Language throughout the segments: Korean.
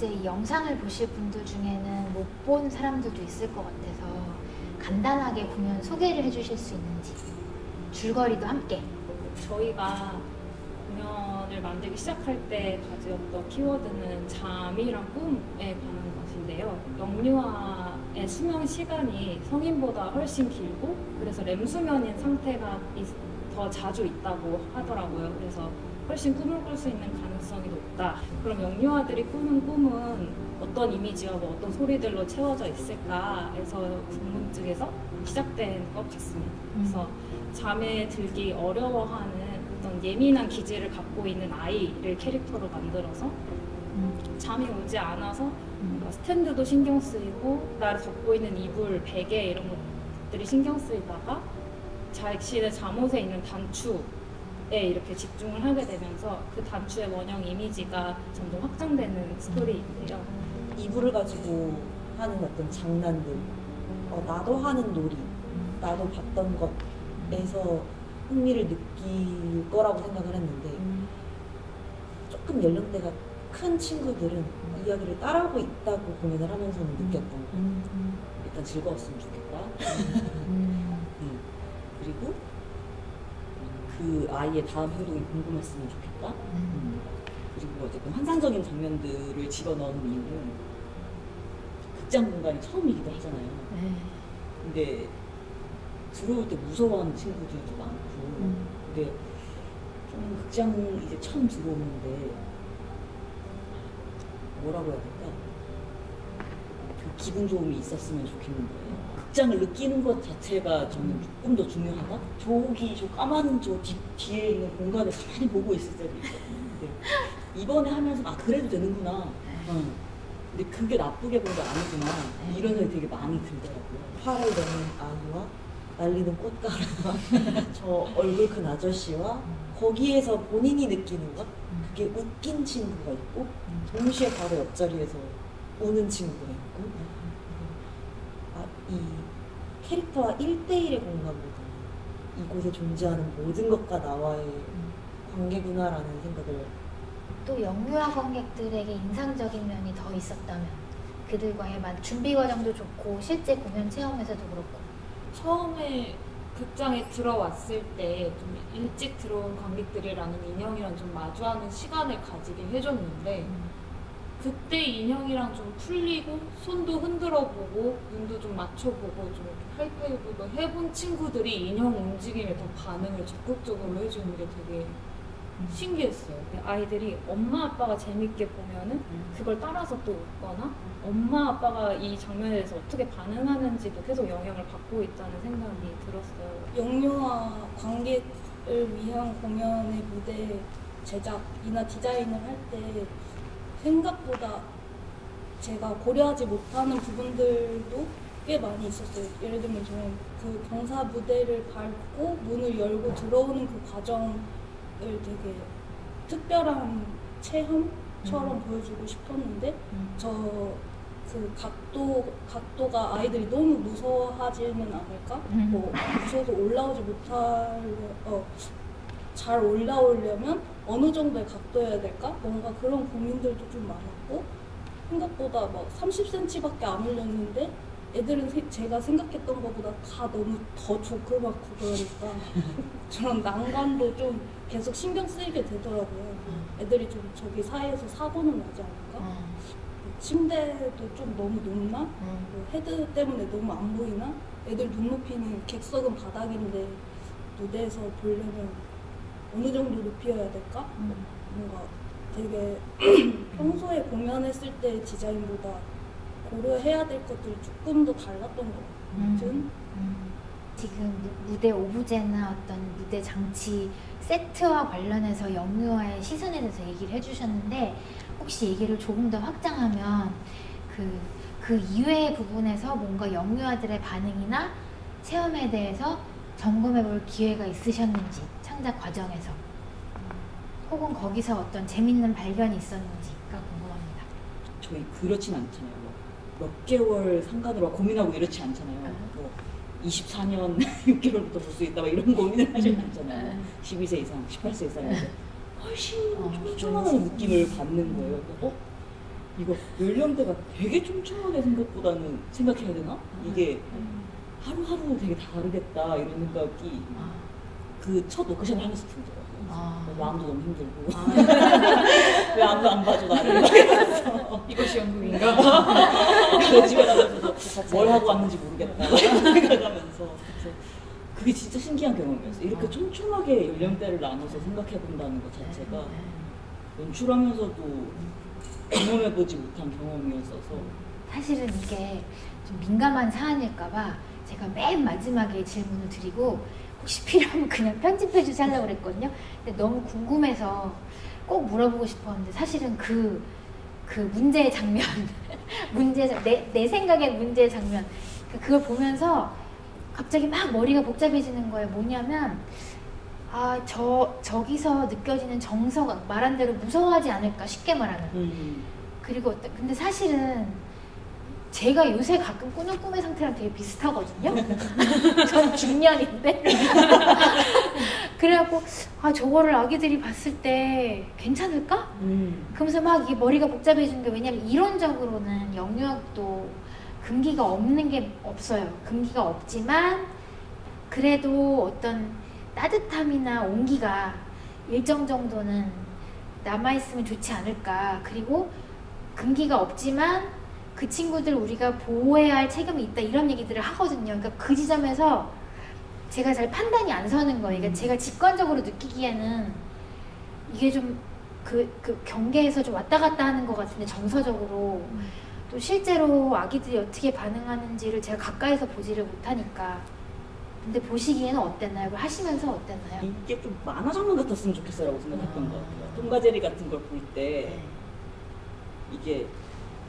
이제 이 영상을 보실 분들 중에는 못 본 사람들도 있을 것 같아서 간단하게 공연 소개를 해주실 수 있는지, 줄거리도 함께. 저희가 공연을 만들기 시작할 때 가지었던 키워드는 잠이랑 꿈에 관한 것인데요. 영유아의 수면 시간이 성인보다 훨씬 길고, 그래서 렘수면인 상태가 더 자주 있다고 하더라고요. 그래서 훨씬 꿈을 꿀 수 있는 가능성이 높다. 그럼 영유아들이 꾸는 꿈은 어떤 이미지와 뭐 어떤 소리들로 채워져 있을까에서 궁금증에서 시작된 것 같습니다. 그래서 잠에 들기 어려워하는 어떤 예민한 기질을 갖고 있는 아이를 캐릭터로 만들어서 잠이 오지 않아서 뭔가 스탠드도 신경 쓰이고 나를 덮고 있는 이불, 베개 이런 것들이 신경 쓰이다가 자신의 잠옷에 있는 단추에 이렇게 집중을 하게 되면서 그 단추의 원형 이미지가 점점 확장되는 스토리인데요. 이불을 가지고 하는 어떤 장난들, 나도 하는 놀이, 나도 봤던 것에서 흥미를 느낄 거라고 생각을 했는데 조금 연령대가 큰 친구들은 이야기를 따라하고 있다고 공연을 하면서는 느꼈던 거. 일단 즐거웠으면 좋겠다. 그리고 그 아이의 다음 행동이 궁금했으면 좋겠다. 그리고 어쨌든 환상적인 장면들을 집어넣는 이유는 극장 공간이 처음이기도 하잖아요. 근데 들어올 때 무서워하는 친구들도 많고, 근데 좀 극장 이제 처음 들어오는데 뭐라고 해야 될까? 그 기분 좋음이 있었으면 좋겠는 거예요. 극장을 느끼는 것 자체가 저는 조금 더 중요하다? 저 까만 뒤에 있는 공간을 가만히 보고 있을 때도 있거든요. 근데 이번에 하면서 그래도 되는구나. 근데 그게 나쁘게 본 게 아니구나. 이런 생각이 되게 많이 들더라고요. 화를 내는 아이와 날리는 꽃가루와 저 얼굴 큰 아저씨와 거기에서 본인이 느끼는 것, 그게 웃긴 친구가 있고 동시에 바로 옆자리에서 우는 친구가 있고, 이 캐릭터와 1대1의 공간보다 이곳에 존재하는 모든 것과 나와의 관계구나라는 생각을. 또 영유아 관객들에게 인상적인 면이 더 있었다면, 그들과의 준비 과정도 좋고 실제 공연 체험에서도 그렇고. 처음에 극장에 들어왔을 때 좀 일찍 들어온 관객들이라는 인형이랑 좀 마주하는 시간을 가지게 해줬는데 그때 인형이랑 좀 풀리고 손도 흔들어보고 눈도 좀 맞춰보고 좀 하이파이브도 해본 친구들이 인형 움직임에 더 반응을 적극적으로 해주는 게 되게 신기했어요. 아이들이 엄마 아빠가 재밌게 보면은 그걸 따라서 또 웃거나 엄마 아빠가 이 장면에 대해서 어떻게 반응하는지도 계속 영향을 받고 있다는 생각이 들었어요. 영유아 관객을 위한 공연의 무대 제작이나 디자인을 할 때 생각보다 제가 고려하지 못하는 부분들도 꽤 많이 있었어요. 예를 들면 저는 그 경사 무대를 밟고 문을 열고 들어오는 그 과정을 되게 특별한 체험처럼 보여주고 싶었는데 그 각도가 아이들이 너무 무서워하지는 않을까? 뭐 무서워서 올라오지 잘 올라오려면 어느 정도의 각도여야 될까? 뭔가 그런 고민들도 좀 많았고, 생각보다 막 30cm밖에 안 올렸는데 애들은 제가 생각했던 것보다 다 너무 더 조그맣고 그러니까 저런 난관도 좀 계속 신경 쓰이게 되더라고요. 애들이 좀 저기 사이에서 사고는 나지 않을까? 침대도 좀 너무 높나? 헤드 때문에 너무 안 보이나? 애들 눈높이는 객석은 바닥인데 무대에서 보려면 어느 정도 높이여야 될까? 뭔가 되게 평소에 공연했을 때 디자인보다 고려해야 될 것들이 조금 더 달랐던 것 같은? 지금 무대 오브제나 어떤 무대 장치 세트와 관련해서 영유아의 시선에 대해서 얘기를 해주셨는데, 혹시 얘기를 조금 더 확장하면 그 이외의 부분에서 뭔가 영유아들의 반응이나 체험에 대해서 점검해 볼 기회가 있으셨는지, 창작 과정에서 혹은 거기서 어떤 재밌는 발견이 있었는지가 궁금합니다. 저희 그렇진 않잖아요. 몇 개월 상관으로 고민하고 이렇지 않잖아요. 24년 6개월부터 볼 수 있다 이런 고민을 하지 않잖아요. 12세 이상, 18세 이상인데 훨씬 촘촘한 느낌을 받는 거예요. 이거 연령대가 되게 촘촘하게 생각해야 되나? 이게 하루하루 되게 다르겠다 이런 생각이 그 첫 워크숍을 하면서 들더라고요. 마음도 너무 힘들고 왜 아무도 안 봐줘 나를 이러면서 이것이 연극인가? 그래서 집에 가서도 뭘 하고 왔는지 모르겠다 생각하면서 그래서 그게 진짜 신기한 경험이었어요. 이렇게 촘촘하게 연령대를 나눠서 생각해 본다는 것 자체가 연출하면서도 경험해보지 못한 경험이었어서 사실은 이게 좀 민감한 사안일까봐 제가 맨 마지막에 질문을 드리고 혹시 필요하면 그냥 편집해 주시려고 그랬거든요. 근데 너무 궁금해서 꼭 물어보고 싶었는데 사실은 그 문제의 장면, 내 생각의 문제의 장면, 그걸 보면서 갑자기 막 머리가 복잡해지는 거예요. 뭐냐면 저기서 느껴지는 정서가 말한 대로 무서워하지 않을까, 쉽게 말하면. 그리고 근데 사실은 제가 요새 가끔 꾸는 꿈의 상태랑 되게 비슷하거든요. 전 중년인데. 그래갖고 저거를 아기들이 봤을 때 괜찮을까? 그러면서 막 이게 머리가 복잡해지는 게, 왜냐면 이론적으로는 영유아도 금기가 없는 게 없어요. 금기가 없지만 그래도 어떤 따뜻함이나 온기가 일정 정도는 남아있으면 좋지 않을까. 그리고 금기가 없지만 그 친구들 우리가 보호해야 할 책임이 있다, 이런 얘기들을 하거든요. 그러니까 그 지점에서 제가 잘 판단이 안 서는 거예요. 그러니까 제가 직관적으로 느끼기에는 이게 좀 그 경계에서 좀 왔다 갔다 하는 것 같은데, 정서적으로 또 실제로 아기들이 어떻게 반응하는지를 제가 가까이서 보지를 못하니까. 근데 보시기에는 어땠나요? 하시면서 어땠나요? 이게 좀 만화 장면 같았으면 좋겠어라고 생각했던 것 같아요. 톰과 제리 같은 걸 볼 때 이게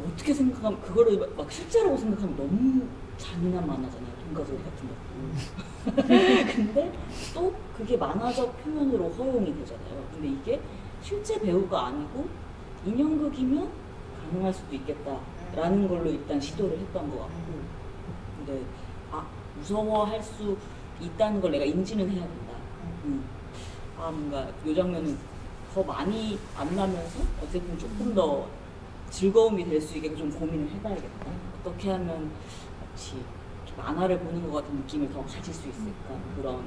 어떻게 생각하면, 그거를 막 실제라고 생각하면 너무 잔인한 만화잖아요. 톰과 제리 같은 것도. 근데 또 그게 만화적 표현으로 허용이 되잖아요. 근데 이게 실제 배우가 아니고 인형극이면 가능할 수도 있겠다라는 걸로 일단 시도를 했던 것 같고, 근데 무서워할 수 있다는 걸 내가 인지는 해야 된다. 뭔가 이 장면은 더 많이 안 나면서 어쨌든 조금 더 즐거움이 될 수 있게 좀 고민을 해봐야겠다. 어떻게 하면 마치 만화를 보는 것 같은 느낌을 더 가질 수 있을까? 그런,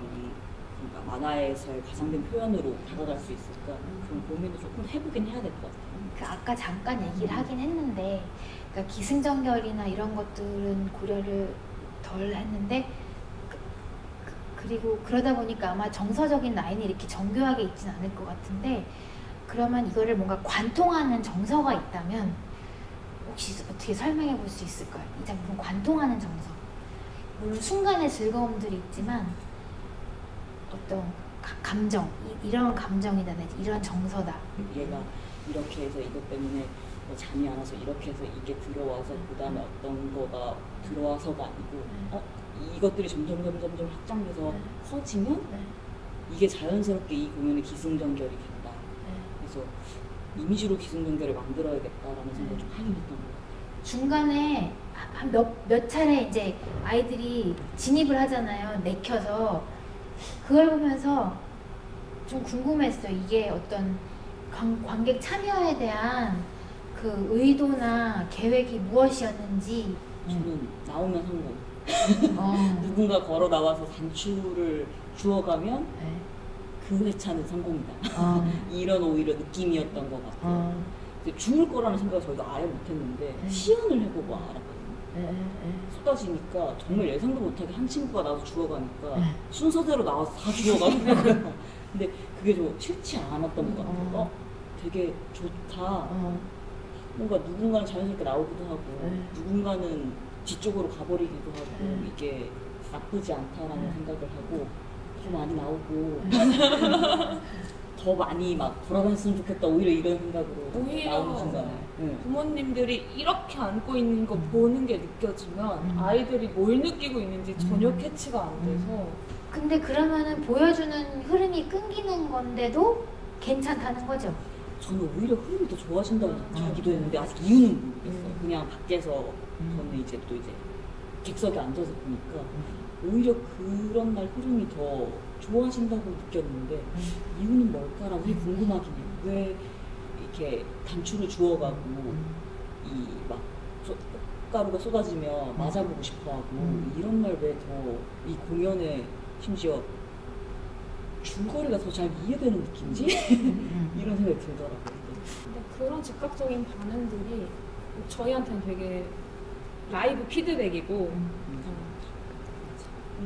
그러니까 만화에서의 가장된 표현으로 다가갈 수 있을까? 그런 고민을 조금 해보긴 해야 될 것 같아요. 아까 잠깐 얘기를 하긴 했는데, 그러니까 기승전결이나 이런 것들은 고려를 덜 했는데, 그리고 그러다 보니까 아마 정서적인 라인이 이렇게 정교하게 있진 않을 것 같은데, 그러면 이거를 뭔가 관통하는 정서가 있다면 혹시 어떻게 설명해 볼 수 있을까요? 이 작품 관통하는 정서. 물론 순간의 즐거움들이 있지만 어떤 감정, 이런 감정이다, 이런 정서다. 얘가 이렇게 해서 이것 때문에 뭐 잠이 안 와서 이렇게 해서 이게 들어와서 그 다음에 어떤 거가 들어와서가 아니고 이것들이 점점 확장돼서 커지면 이게 자연스럽게 이 공연의 기승전결이 된다. 그래서 이미지로 기승전결을 만들어야겠다라는 생각을 좀 하긴 했던 것 같아요. 중간에 한 몇 차례 이제 아이들이 진입을 하잖아요. 내켜서. 그걸 보면서 좀 궁금했어요. 이게 어떤 관객 참여에 대한 그 의도나 계획이 무엇이었는지. 저는 나오면 성공. 누군가 걸어 나와서 단추를 주워가면 그 회차는 성공이다. 이런 오히려 느낌이었던 것 같아요. 죽을 거라는 생각을 저희가 아예 못했는데 시연을 해보고 알았거든요. 쏟아지니까 정말 예상도 못하게 한 친구가 나와서 죽어가니까 순서대로 나와서 다 죽어가더라고요. 근데 그게 좀 싫지 않았던 것 같아요. 되게 좋다. 뭔가 누군가는 자연스럽게 나오기도 하고 누군가는 뒤쪽으로 가버리기도 하고 이게 나쁘지 않다라는 생각을 하고 더 많이 나오고 더 많이 막 돌아다녔으면 좋겠다, 오히려 이런 생각으로 나오는 순간에 부모님들이 이렇게 안고 있는 거 보는 게 느껴지면 아이들이 뭘 느끼고 있는지 전혀 캐치가 안 돼서. 근데 그러면은 보여주는 흐름이 끊기는 건데도 괜찮다는 거죠? 저는 오히려 흐름이 더 좋아진다고 느끼기도 했는데 아직 이유는 모르겠어요. 그냥 밖에서 저는 이제 또 이제 객석에 앉아서 보니까 오히려 그런 날 흐름이 더 좋아진다고 느꼈는데 이유는 뭘까라고 되게 궁금하긴 해요. 왜 이렇게 단추를 주워가고 이 막 가루가 쏟아지면 맞아보고 싶어하고 이런 말 왜 더 이 공연에 심지어 줄거리가 더 잘 이해되는 느낌이지? 이런 생각이 들더라고요. 근데 그런 즉각적인 반응들이 저희한테는 되게 라이브 피드백이고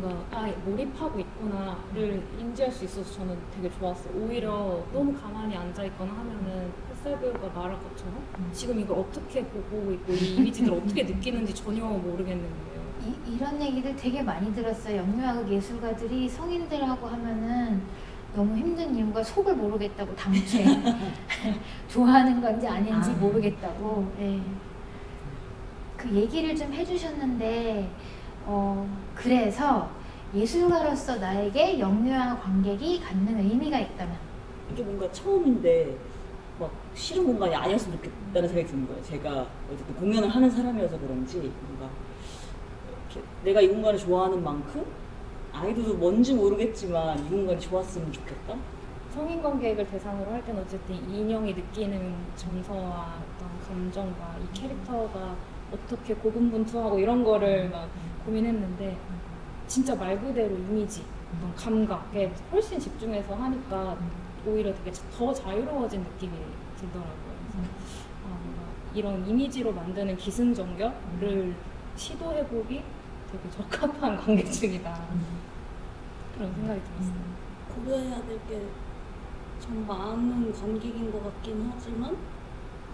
뭔가 몰입하고 있구나를 인지할 수 있어서 저는 되게 좋았어요. 오히려 너무 가만히 앉아 있거나 하면은 햇살 배우가 말할 것처럼 지금 이걸 어떻게 보고 있고 이 이미지를 어떻게 느끼는지 전혀 모르겠는 거예요. 이런 얘기를 되게 많이 들었어요. 영유아극 예술가들이 성인들하고 하면은 너무 힘든 이유가 속을 모르겠다고, 당최 좋아하는 건지 아닌지 모르겠다고. 예. 그 얘기를 좀 해주셨는데 그래서 예술가로서 나에게 영유아 관객이 갖는 의미가 있다면 이게 뭔가 처음인데 막 싫은 공간이 아니었으면 좋겠다는 생각이 드는 거예요. 제가 어쨌든 공연을 하는 사람이어서 그런지 뭔가 이렇게 내가 이 공간을 좋아하는 만큼 아이들도 뭔지 모르겠지만 이 공간이 좋았으면 좋겠다. 성인 관객을 대상으로 할 때는 어쨌든 이 인형이 느끼는 정서와 어떤 감정과 이 캐릭터가 어떻게 고군분투하고 이런 거를 막 고민했는데 진짜 말 그대로 이미지, 어떤 감각에 훨씬 집중해서 하니까 오히려 되게 더 자유로워진 느낌이 들더라고요. 그래서 뭔가 이런 이미지로 만드는 기승전결을 시도해보기 되게 적합한 관객층이다. 그런 생각이 들었어요. 고려해야 될 게 참 많은 관객인 것 같긴 하지만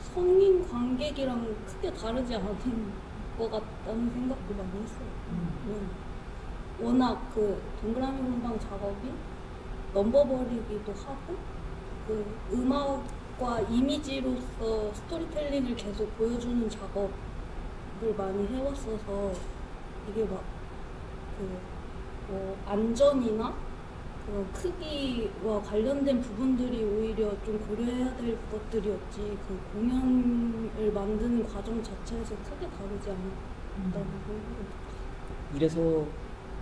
성인 관객이랑 크게 다르지 않은 것 같다는 생각도 많이 했어요. 워낙 그 동그라미 공방 작업이 넘버버리기도 하고 그 음악과 이미지로서 스토리텔링을 계속 보여주는 작업을 많이 해왔어서 이게 막 안전이나 그런 크기와 관련된 부분들이 오히려 좀 고려해야 될 것들이었지 그 공연을 만드는 과정 자체에서 크게 다르지 않았다고 생각합니다. 이래서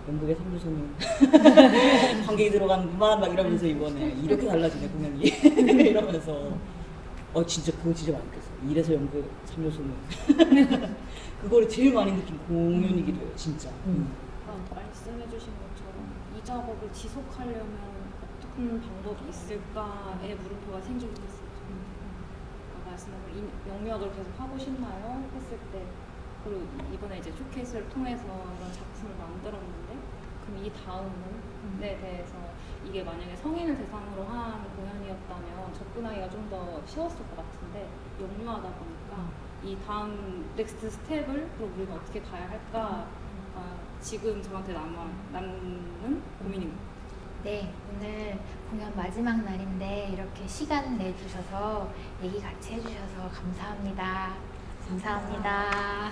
연극의 3요소는 관객이 들어가는구만 막 이러면서 이번에 이렇게 달라지네 공연이 이러면서 진짜 그거 진짜 많이 느꼈어요. 이래서 연극의 3요소는 그거를 제일 많이 느낀 공연이기도 해요 진짜. 말씀해주신 것처럼 이 작업을 지속하려면 어떤 방법이 있을까에 물음표가 생기긴 했어요. 그러니까 말씀하신 영유아를 계속 하고 싶나요? 했을 때 그리고 이번에 이제 쇼케이스를 통해서 이런 작품을 만들었는데 그럼 이 다음에 대해서 이게 만약에 성인을 대상으로 한 공연이었다면 접근하기가 좀 더 쉬웠을 것 같은데 영유아다 보니까 이 다음 넥스트 스텝을 그럼 우리가 어떻게 가야 할까 지금 저한테 남는 고민입니다. 네, 오늘 공연 마지막 날인데 이렇게 시간 내주셔서 얘기 같이 해주셔서 감사합니다. 감사합니다.